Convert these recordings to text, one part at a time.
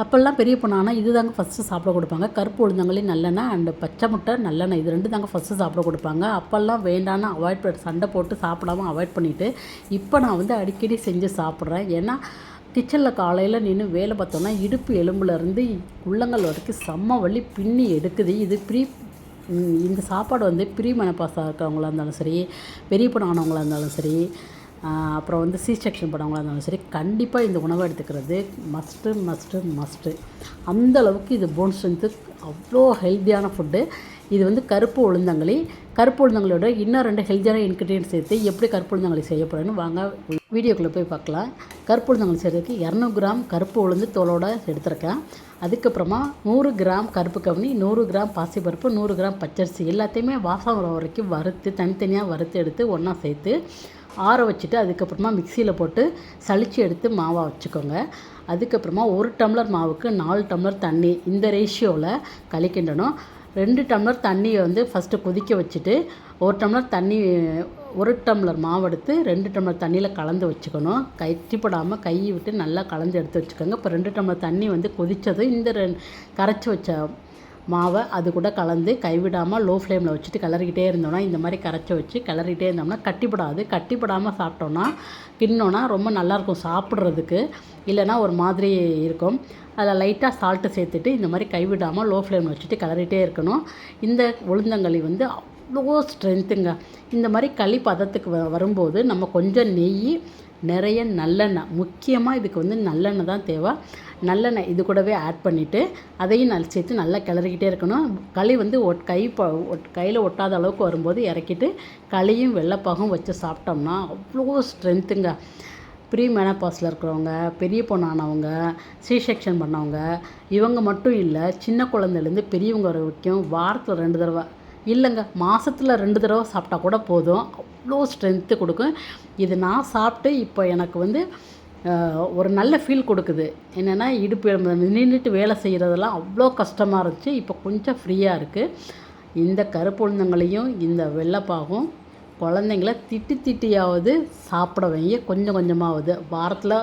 அப்போல்லாம் பெரிய பொண்ணானா இது தாங்க ஃபஸ்ட்டு சாப்பிட கொடுப்பாங்க. கருப்பு உளுந்தங்களி நல்லெண்ணெய் அண்டு பச்சை முட்டை நல்லெண்ணெய் இது 2 தாங்க ஃபஸ்ட்டு சாப்பிட கொடுப்பாங்க. அப்போல்லாம் வேண்டான்னு அவாய்ட் சண்டை போட்டு சாப்பிடாம அவாய்ட் பண்ணிவிட்டு இப்போ நான் வந்து அடிக்கடி செஞ்சு சாப்பிட்றேன். ஏன்னா கிச்சனில் காலையில் நின்று வேலை பார்த்தோன்னா இடுப்பு எலும்புலேருந்து உள்ளங்கால் வரைக்கும் செம்ம வலி பின்னி எடுக்குது. இது இந்த சாப்பாடு வந்து ப்ரீ மெனோபாஸாக இருக்கிறவங்களா இருந்தாலும் சரி, பெரிய பொண்ணு ஆனவங்களாக இருந்தாலும் சரி, அப்புறம் வந்து சி செக்ஷன் பண்ணவங்களாக இருந்தாலும் சரி, கண்டிப்பாக இந்த உணவை எடுத்துக்கிறது மஸ்ட்டு. அந்தளவுக்கு இது போன் ஸ்ட்ரென்த்து அவ்வளோ ஹெல்த்தியான ஃபுட்டு. இது வந்து கருப்பு உளுந்தங்களியோட இன்னும் 2 ஹெல்த்தியான இன்க்ரீடியன்ட் சேர்த்து எப்படி கருப்பு உளுந்தங்களி செய்யப்படுன்னு வாங்க வீடியோக்குள்ளே போய் பார்க்கலாம். கருப்பு உளுந்தங்களி செய்கிறதுக்கு 200 கிராம் கருப்பு உளுந்து தோலோடு எடுத்துருக்கேன். அதுக்கப்புறமா 100 கிராம் கருப்பு கவுனி, 100 கிராம் பாசிப்பருப்பு, 100 கிராம் பச்சரிசி எல்லாத்தையுமே வாசம் வர வரைக்கும் வறுத்து தனித்தனியாக வறுத்து எடுத்து ஒன்றா சேர்த்து ஆற வச்சுட்டு அதுக்கப்புறமா மிக்சியில் போட்டு சளிச்சு எடுத்து மாவாக வச்சுக்கோங்க. அதுக்கப்புறமா 1 டம்ளர் மாவுக்கு 4 டம்ளர் தண்ணி இந்த ரேஷியோவில் கலக்கிண்டணும். 2 டம்ளர் தண்ணியை வந்து ஃபஸ்ட்டு கொதிக்க வச்சுட்டு 1 டம்ளர் மாவு எடுத்து 2 டம்ளர் தண்ணியில் கலந்து வச்சுக்கணும். கட்டிப்படாமல் கையை விட்டு நல்லா கலந்து எடுத்து வச்சுக்கோங்க. இப்போ 2 டம்ளர் தண்ணி வந்து கொதித்ததும் இந்த கரைச்சி வச்ச மாவை அது கூட கலந்து கைவிடாமல் லோ ஃப்ளேமில் வச்சுட்டு கிளறிக்கிட்டே இருந்தோம்னா இந்த மாதிரி கரைச்சி வச்சு கிளறிக்கிட்டே இருந்தோம்னா கட்டிப்படாமல் சாப்பிட்டோன்னா கிண்ணோன்னா ரொம்ப நல்லாயிருக்கும் சாப்பிட்றதுக்கு. இல்லைனா ஒரு மாதிரி இருக்கும். அதில் லைட்டாக சால்ட்டு சேர்த்துட்டு இந்த மாதிரி கைவிடாமல் லோ ஃப்ளேமில் வச்சுட்டு கிளறிட்டே இருக்கணும். இந்த உளுந்தங்களி வந்து அவ்வளோ ஸ்ட்ரென்த்துங்க. இந்த மாதிரி களி பதத்துக்கு வரும்போது நம்ம கொஞ்சம் நெய், நிறைய நல்லெண்ணெய், முக்கியமாக இதுக்கு வந்து நல்லெண்ணெய் தான் தேவை. நல்லெண்ணெய் இது கூடவே ஆட் பண்ணிவிட்டு அதையும் சேர்த்து நல்லா கிளறிக்கிட்டே இருக்கணும். களி வந்து கையில் ஒட்டாத அளவுக்கு வரும்போது இறக்கிட்டு களியும் வெள்ளைப்பாகும் வச்சு சாப்பிட்டோம்னா அவ்வளோ ஸ்ட்ரென்த்துங்க. ப்ரீ மெனோபாஸில் இருக்கிறவங்க, பெரிய பொண்ணானவங்க, சி செக்ஷன் பண்ணவங்க, இவங்க மட்டும் இல்லை, சின்ன குழந்தைலேருந்து பெரியவங்க வரைக்கும் வாரத்தில் 2 தடவை இல்லைங்க மாதத்தில் 2 தடவை சாப்பிட்டா கூட போதும். அவ்வளோ ஸ்ட்ரென்த்து கொடுக்கும். இது நான் சாப்பிட்டு இப்போ எனக்கு வந்து ஒரு நல்ல ஃபீல் கொடுக்குது. என்னென்னா இடுப்பு நின்றுட்டு வேலை செய்கிறதெல்லாம் அவ்வளோ கஷ்டமாக இருந்துச்சு. இப்போ கொஞ்சம் ஃப்ரீயாக இருக்குது. இந்த கருப்பு உளுந்தங்களையும் இந்த வெள்ளைப்பாகும் குழந்தைங்கள திட்டியாவது சாப்பிட வைங்க. கொஞ்சம் கொஞ்சமாவது வாரத்தில்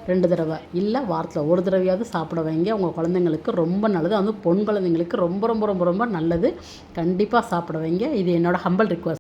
2 தடவை இல்லை வாரத்தில் 1 தடவையாவது சாப்பிட வைங்க. உங்கள் குழந்தைங்களுக்கு ரொம்ப நல்லது. அதுவும் பொன் குழந்தைங்களுக்கு ரொம்ப நல்லது. கண்டிப்பாக சாப்பிட வைங்க. இது என்னோடய ஹம்பிள் ரிக்வெஸ்ட்.